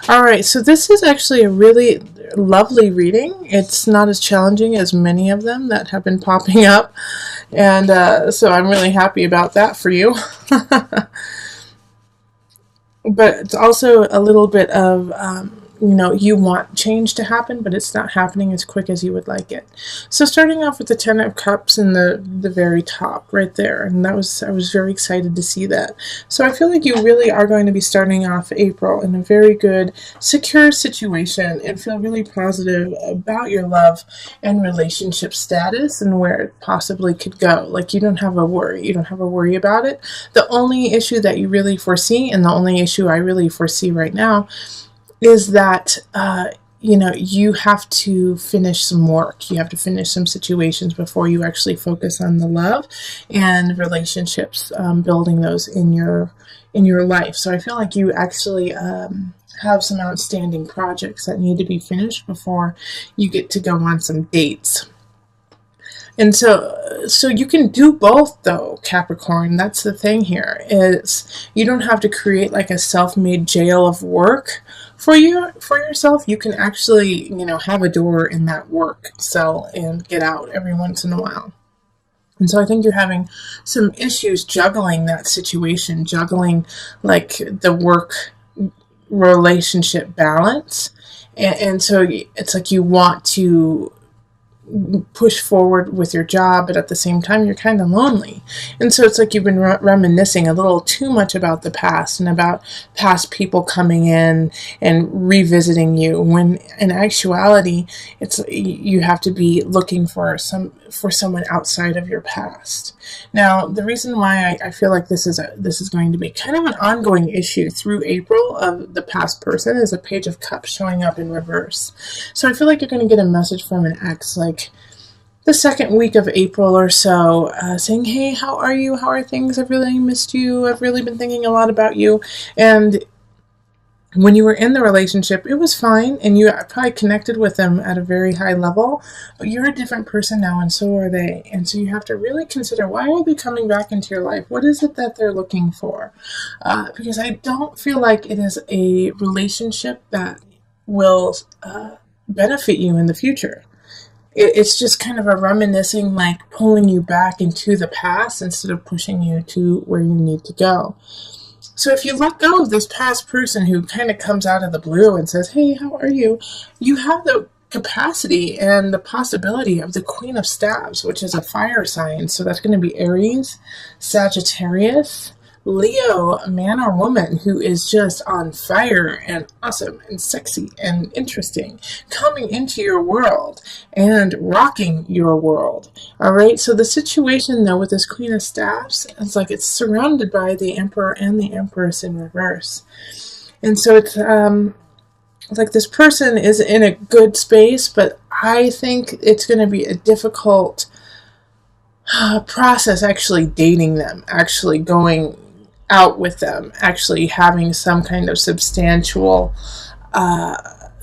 All right, so this is actually a really lovely reading. It's not as challenging as many of them that have been popping up, and so I'm really happy about that for you. But it's also a little bit of you want change to happen, but it's not happening as quick as you would like it. So starting off with the Ten of Cups in the very top right there, and I was very excited to see that. So I feel like you really are going to be starting off April in a very good, secure situation and feel really positive about your love and relationship status and where it possibly could go. Like, you don't have a worry. You don't have a worry about it. The only issue that you really foresee, and the only issue I really foresee right now, is that you have to finish some work. You have to finish some situations before you actually focus on the love and relationships, building those in your life. So I feel like you actually have some outstanding projects that need to be finished before you get to go on some dates. And so you can do both, though, Capricorn. That's the thing here, is you don't have to create like a self-made jail of work for yourself. You can actually, have a door in that work cell and get out every once in a while. And so I think you're having some issues juggling that situation, juggling like the work relationship balance. And so it's like you want to push forward with your job, but at the same time you're kind of lonely. And so it's like you've been reminiscing a little too much about the past and about past people coming in and revisiting you, when in actuality it's you have to be looking for someone outside of your past. Now, the reason why I feel like this is going to be kind of an ongoing issue through April of the past person is a Page of Cups showing up in reverse. So I feel like you're going to get a message from an ex, like the second week of April or so, saying, hey, how are you? How are things? I've really missed you. I've really been thinking a lot about you. And when you were in the relationship, it was fine, and you probably connected with them at a very high level, but you're a different person now, and so are they. And so you have to really consider, why are they coming back into your life? What is it that they're looking for? Because I don't feel like it is a relationship that will benefit you in the future. It's just kind of a reminiscing, like pulling you back into the past instead of pushing you to where you need to go. So if you let go of this past person who kind of comes out of the blue and says, hey, how are you? You have the capacity and the possibility of the Queen of Staves, which is a fire sign. So that's going to be Aries, Sagittarius, Leo, a man or woman who is just on fire and awesome and sexy and interesting, coming into your world and rocking your world. All right. So the situation, though, with this Queen of Staves, it's like it's surrounded by the Emperor and the Empress in reverse. And so it's like this person is in a good space, but I think it's going to be a difficult process actually dating them, actually going out with them, actually having some kind of substantial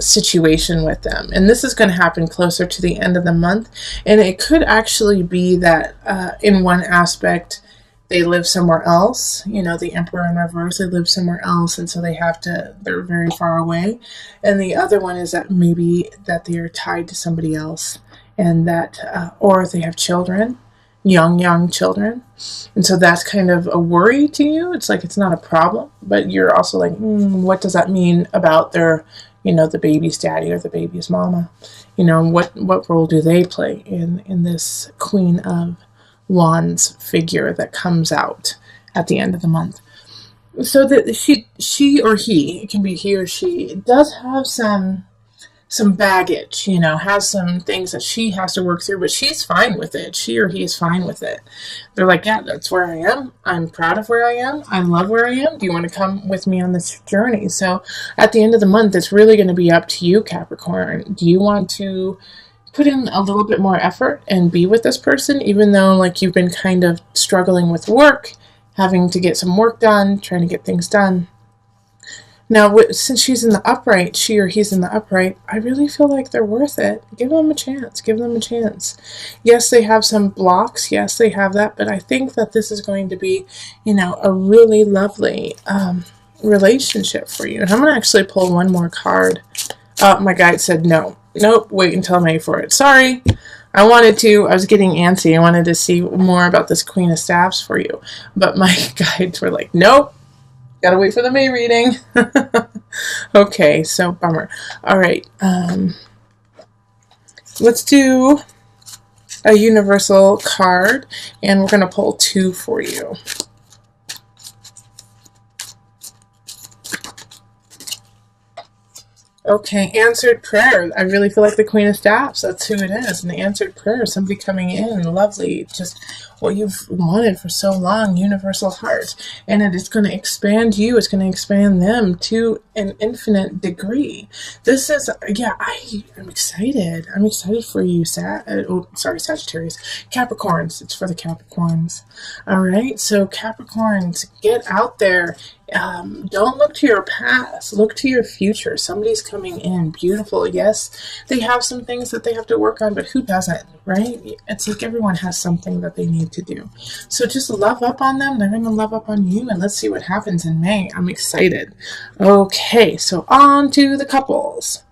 situation with them. And this is going to happen closer to the end of the month. And it could actually be that in one aspect, they live somewhere else. The Emperor in reverse, they live somewhere else. And so they're very far away. And the other one is that maybe that they're tied to somebody else, and that, or they have children, young children. And so that's kind of a worry to you. It's like, it's not a problem, but you're also like, what does that mean about their, the baby's daddy or the baby's mama? What role do they play in this Queen of Wands figure that comes out at the end of the month? So that she or he, it can be he or she, does have some baggage, has some things that she has to work through, but she's fine with it. She or he is fine with it. They're like, yeah, that's where I am. I'm proud of where I am. I love where I am. Do you want to come with me on this journey? So at the end of the month, it's really going to be up to you, Capricorn. Do you want to put in a little bit more effort and be with this person, even though like you've been kind of struggling with work, having to get some work done, trying to get things done? Now, since she's in the upright, she or he's in the upright, I really feel like they're worth it. Give them a chance. Give them a chance. Yes, they have some blocks. Yes, they have that. But I think that this is going to be, a really lovely relationship for you. And I'm going to actually pull one more card. My guide said no. Nope, wait until I'm ready for it. Sorry. I was getting antsy. I wanted to see more about this Queen of Staffs for you. But my guides were like, nope, gotta wait for the May reading. Okay, so bummer. All right, let's do a universal card, and we're going to pull 2 for you. Okay, answered prayer. I really feel like the Queen of Staffs. That's who it is. An answered prayer. Somebody coming in. Lovely. Just what you've wanted for so long. Universal heart. And it is going to expand you. It's going to expand them to an infinite degree. This is, yeah, I'm excited. I'm excited for you, Sagittarius. Capricorns. It's for the Capricorns. All right. So Capricorns, get out there. Don't look to your past. Look to your future. Somebody's coming in. Beautiful. Yes, they have some things that they have to work on, but who doesn't, right? It's like everyone has something that they need to do. So just love up on them. They're going to love up on you, and let's see what happens in May. I'm excited. Okay, so on to the couples.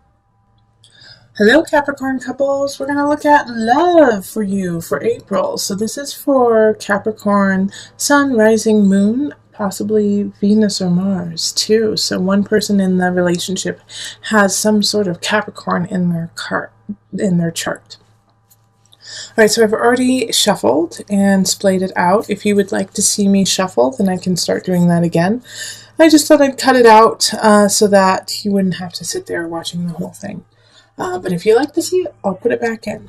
Hello, Capricorn couples. We're going to look at love for you for April. So this is for Capricorn, Sun, Rising, Moon, possibly Venus or Mars too. So one person in the relationship has some sort of Capricorn in their chart. All right, so I've already shuffled and splayed it out. If you would like to see me shuffle, then I can start doing that again. I just thought I'd cut it out so that you wouldn't have to sit there watching the whole thing. But if you like to see it, I'll put it back in.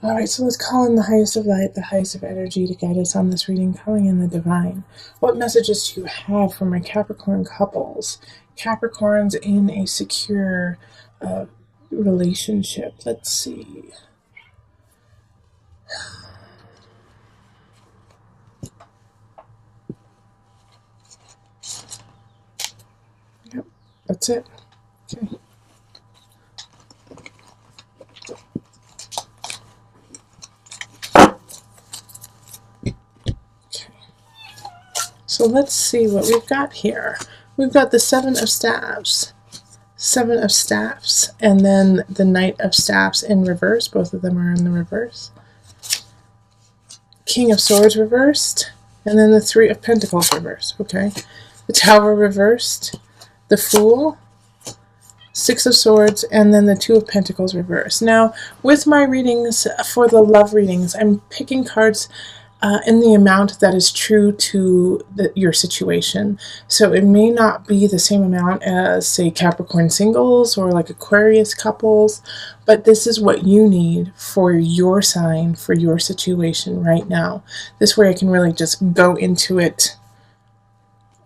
All right, so let's call in the highest of light, the highest of energy to guide us on this reading, calling in the divine. What messages do you have for my Capricorn couples? Capricorns in a secure relationship. Let's see. Yep, that's it. Okay. So let's see what we've got here. We've got the Seven of Staffs, and then the Knight of Staffs in reverse. Both of them are in the reverse. King of Swords reversed, and then the Three of Pentacles reversed. Okay, the Tower reversed, the Fool, Six of Swords, and then the Two of Pentacles reversed. Now, with my readings, for the love readings, I'm picking cards in the amount that is true to your situation. So it may not be the same amount as, say, Capricorn singles or like Aquarius couples, but this is what you need for your sign, for your situation right now. This way I can really just go into it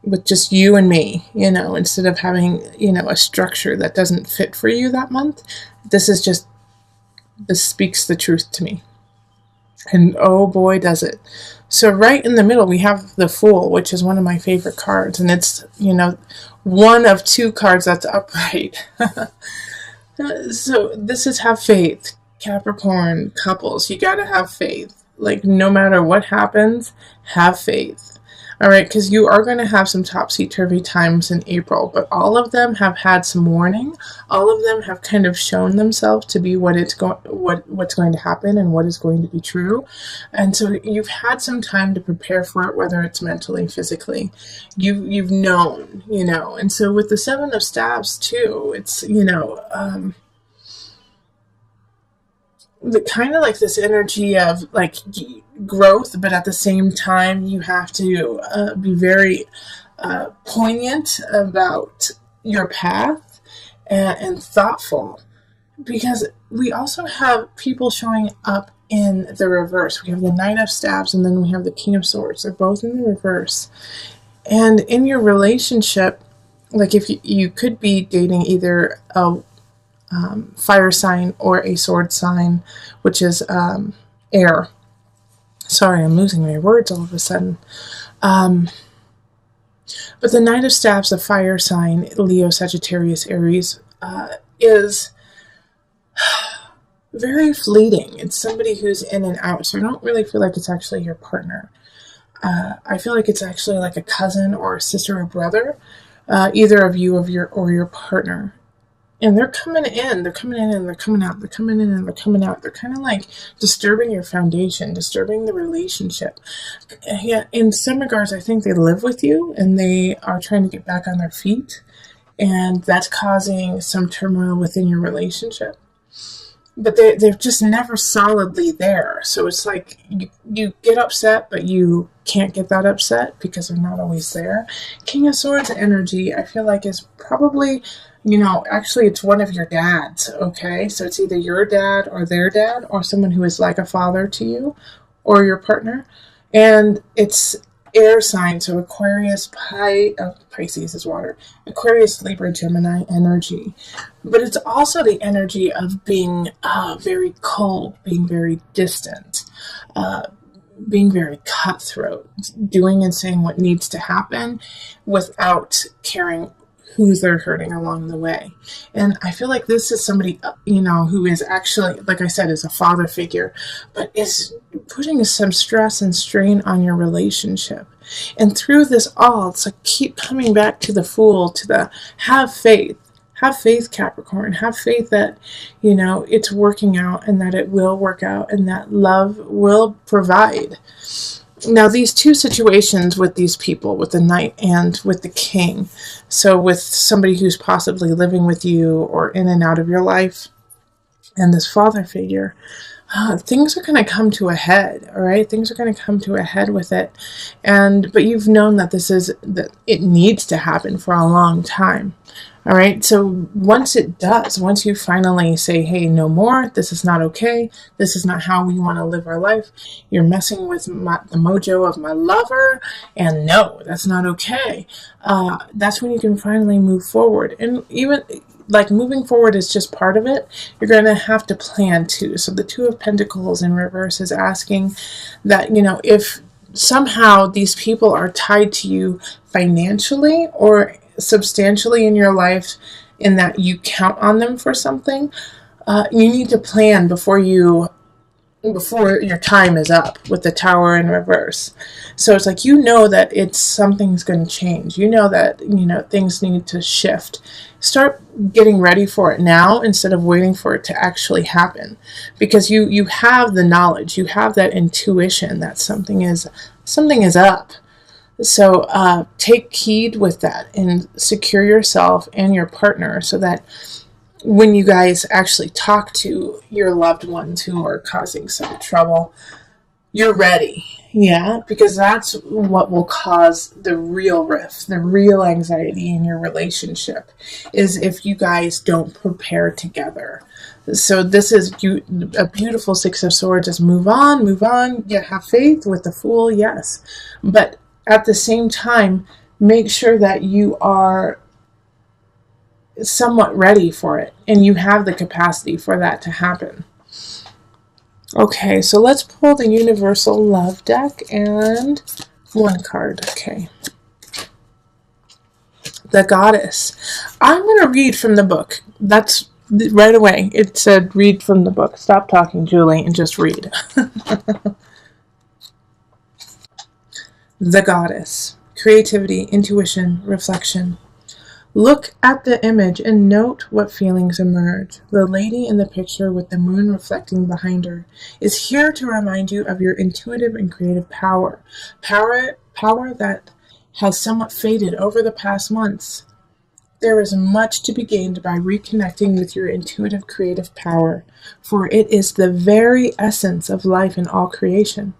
with just you and me, instead of having, a structure that doesn't fit for you that month. This speaks the truth to me. And oh boy, does it. So right in the middle, we have the Fool, which is one of my favorite cards. And it's, one of 2 cards that's upright. So this is have faith. Capricorn couples, you got to have faith. Like, no matter what happens, have faith. All right, because you are going to have some topsy-turvy times in April, but all of them have had some warning. All of them have kind of shown themselves to be what's going to happen and what is going to be true. And so you've had some time to prepare for it, whether it's mentally, physically. You've known, And so with the Seven of Staffs too, it's, kind of like this energy of like growth, but at the same time you have to be very poignant about your path and thoughtful, because we also have people showing up in the reverse. We have the Knight of Staffs, and then we have the King of Swords. They're both in the reverse. And in your relationship, like if you could be dating either a fire sign or a sword sign, which is air. Sorry, I'm losing my words all of a sudden. But the Knight of Staffs, a fire sign, Leo, Sagittarius, Aries, is very fleeting. It's somebody who's in and out, so I don't really feel like it's actually your partner. I feel like it's actually like a cousin or a sister or brother. either of you or your partner. And they're coming in, they're coming in and they're coming out, they're coming in and they're coming out. They're kind of like disturbing your foundation, disturbing the relationship. Yeah, in some regards, I think they live with you and they are trying to get back on their feet. And that's causing some turmoil within your relationship. But they're just never solidly there. So it's like you get upset, but you can't get that upset because they're not always there. King of Swords energy, I feel like, is probably, actually it's one of your dads, okay? So it's either your dad or their dad or someone who is like a father to you or your partner. And it's air sign, so Aquarius, Pisces is water, Aquarius, Libra, Gemini energy. But it's also the energy of being very cold, being very distant, being very cutthroat, doing and saying what needs to happen without caring who they're hurting along the way. And I feel like this is somebody, who is actually, like I said, is a father figure, but is putting some stress and strain on your relationship. And through this all, it's like keep coming back to the Fool, to the have faith. Have faith, Capricorn. Have faith that, it's working out and that it will work out and that love will provide. Now, these two situations with these people, with the Knight and with the King, so with somebody who's possibly living with you or in and out of your life, and this father figure, things are going to come to a head, all right? Things are going to come to a head with it. But you've known that that it needs to happen for a long time. All right, so once it does, once you finally say, hey, no more, this is not okay, this is not how we want to live our life, you're messing with the mojo of my lover, and no, that's not okay, that's when you can finally move forward. And even, like, moving forward is just part of it. You're going to have to plan too. So the Two of Pentacles in reverse is asking that, if somehow these people are tied to you financially or substantially in your life, in that you count on them for something, you need to plan before your time is up, with the Tower in reverse. So it's like, that something's going to change. That things need to shift. Start getting ready for it now instead of waiting for it to actually happen, because you have the knowledge, you have that intuition that something is up. So take heed with that and secure yourself and your partner so that when you guys actually talk to your loved ones who are causing some trouble, you're ready. Yeah, because that's what will cause the real rift, the real anxiety in your relationship, is if you guys don't prepare together. So this is a beautiful Six of Swords, is move on. Yeah, have faith with the Fool, yes. But at the same time, make sure that you are somewhat ready for it and you have the capacity for that to happen. Okay, so let's pull the Universal Love deck and one card. Okay. The Goddess. I'm going to read from the book. That's right away. It said read from the book. Stop talking, Julie, and just read. The Goddess. Creativity, intuition, reflection. Look at the image and note what feelings emerge. The lady in the picture with the moon reflecting behind her is here to remind you of your intuitive and creative power. Power that has somewhat faded over the past months. There is much to be gained by reconnecting with your intuitive creative power, for it is the very essence of life and all creation.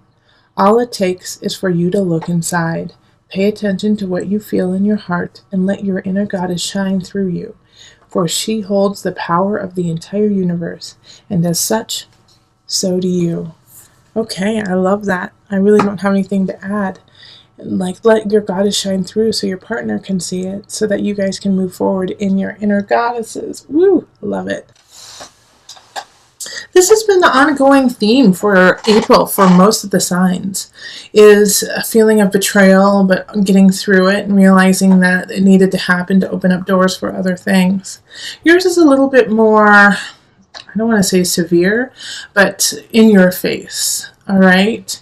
All it takes is for you to look inside. Pay attention to what you feel in your heart and let your inner goddess shine through you, for she holds the power of the entire universe, and as such, so do you. Okay, I love that. I really don't have anything to add. Like, let your goddess shine through so your partner can see it, so that you guys can move forward in your inner goddesses. Woo! Love it. This has been the ongoing theme for April for most of the signs, is a feeling of betrayal, but getting through it and realizing that it needed to happen to open up doors for other things. Yours is a little bit more, I don't want to say severe, but in your face, all right?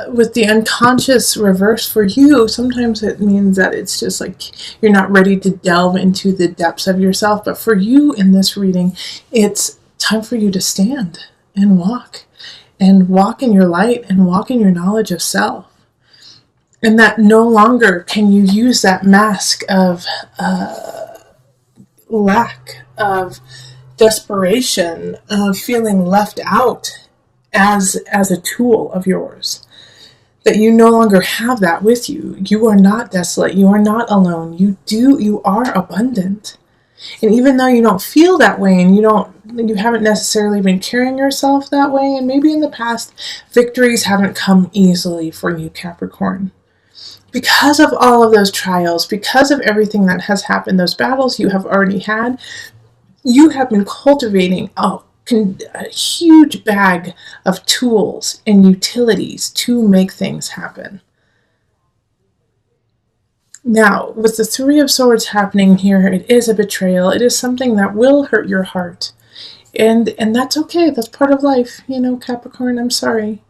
with the unconscious reverse for you, sometimes it means that it's just like you're not ready to delve into the depths of yourself. But for you in this reading, it's time for you to stand and walk in your light and walk in your knowledge of self. And that no longer can you use that mask of lack, of desperation, of feeling left out as a tool of yours. That you no longer have that with you. You are not desolate. You are not alone. You are abundant. And even though you don't feel that way, and you haven't necessarily been carrying yourself that way, and maybe in the past victories haven't come easily for you, Capricorn. Because of all of those trials, because of everything that has happened, those battles you have already had, you have been cultivating a huge bag of tools and utilities to make things happen. Now, with the Three of Swords happening here, it is a betrayal. It is something that will hurt your heart. And that's okay. That's part of life, Capricorn. I'm sorry.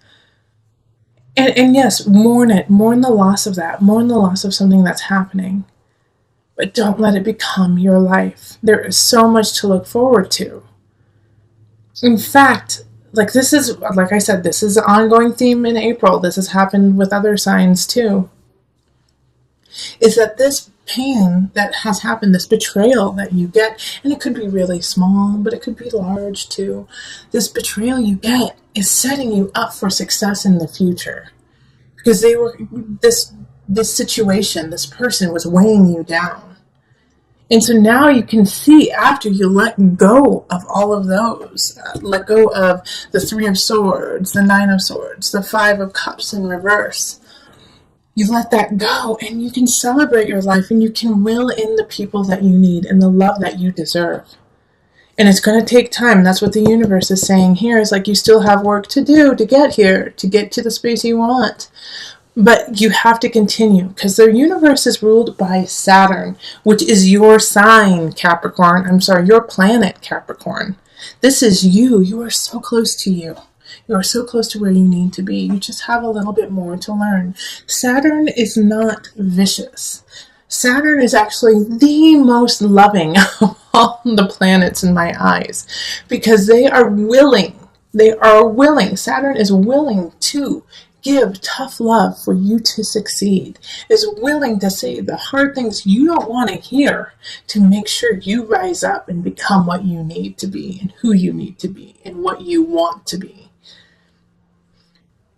And yes, mourn it. Mourn the loss of that. Mourn the loss of something that's happening. But don't let it become your life. There is so much to look forward to. In fact, like I said, this is an ongoing theme in April. This has happened with other signs too. Is that this pain that has happened, this betrayal that you get, and it could be really small, but it could be large too. This betrayal you get is setting you up for success in the future. Because this situation, this person was weighing you down. And so now you can see, after you let go of all of those, let go of the Three of Swords, the Nine of Swords, the Five of Cups in reverse, you let that go and you can celebrate your life and you can will in the people that you need and the love that you deserve. And it's going to take time. That's what the universe is saying here, is like you still have work to do to get here, to get to the space you want. But you have to continue, because the universe is ruled by Saturn, which is your sign, Capricorn. I'm sorry, your planet, Capricorn. This is you. You are so close to you. You are so close to where you need to be. You just have a little bit more to learn. Saturn is not vicious. Saturn is actually the most loving of all the planets in my eyes, because they are willing. Saturn is willing to give tough love for you to succeed, is willing to say the hard things you don't want to hear to make sure you rise up and become what you need to be and who you need to be and what you want to be.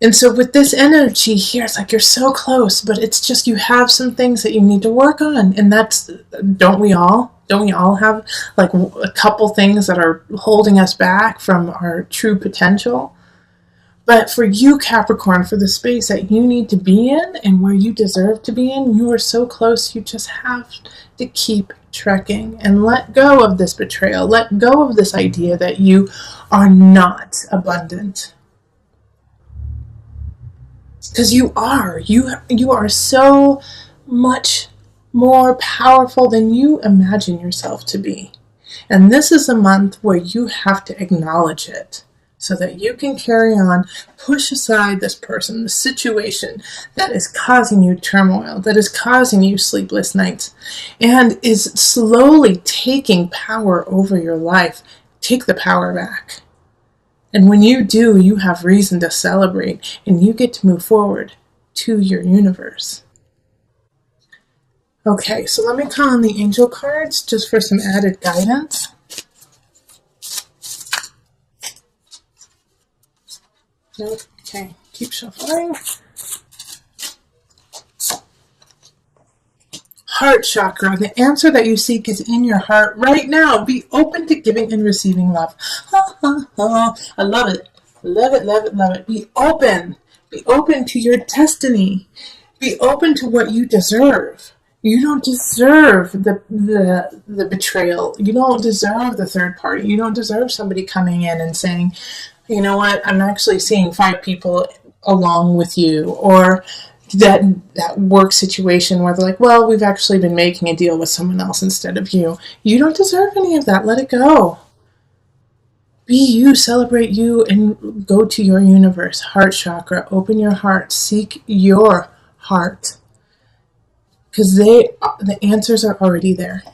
And so with this energy here, it's like you're so close, but it's just you have some things that you need to work on. And that's, don't we all? Don't we all have like a couple things that are holding us back from our true potential? But for you, Capricorn, for the space that you need to be in and where you deserve to be in, you are so close. You just have to keep trekking and let go of this betrayal. Let go of this idea that you are not abundant. Because you are. You are so much more powerful than you imagine yourself to be. And this is a month where you have to acknowledge it, so that you can carry on, push aside this person, the situation that is causing you turmoil, that is causing you sleepless nights, and is slowly taking power over your life. Take the power back. And when you do, you have reason to celebrate, and you get to move forward to your universe. Okay, so let me call on the angel cards just for some added guidance. Okay, keep shuffling. Heart chakra. The answer that you seek is in your heart right now. Be open to giving and receiving love. I love it. Love it, love it, love it. Be open. Be open to your destiny. Be open to what you deserve. You don't deserve the betrayal. You don't deserve the third party. You don't deserve somebody coming in and saying, you know what, I'm actually seeing 5 people along with you, or that work situation where they're like, well, we've actually been making a deal with someone else instead of you. You don't deserve any of that. Let it go. Be you, celebrate you, and go to your universe. Heart chakra, open your heart, seek your heart, because the answers are already there.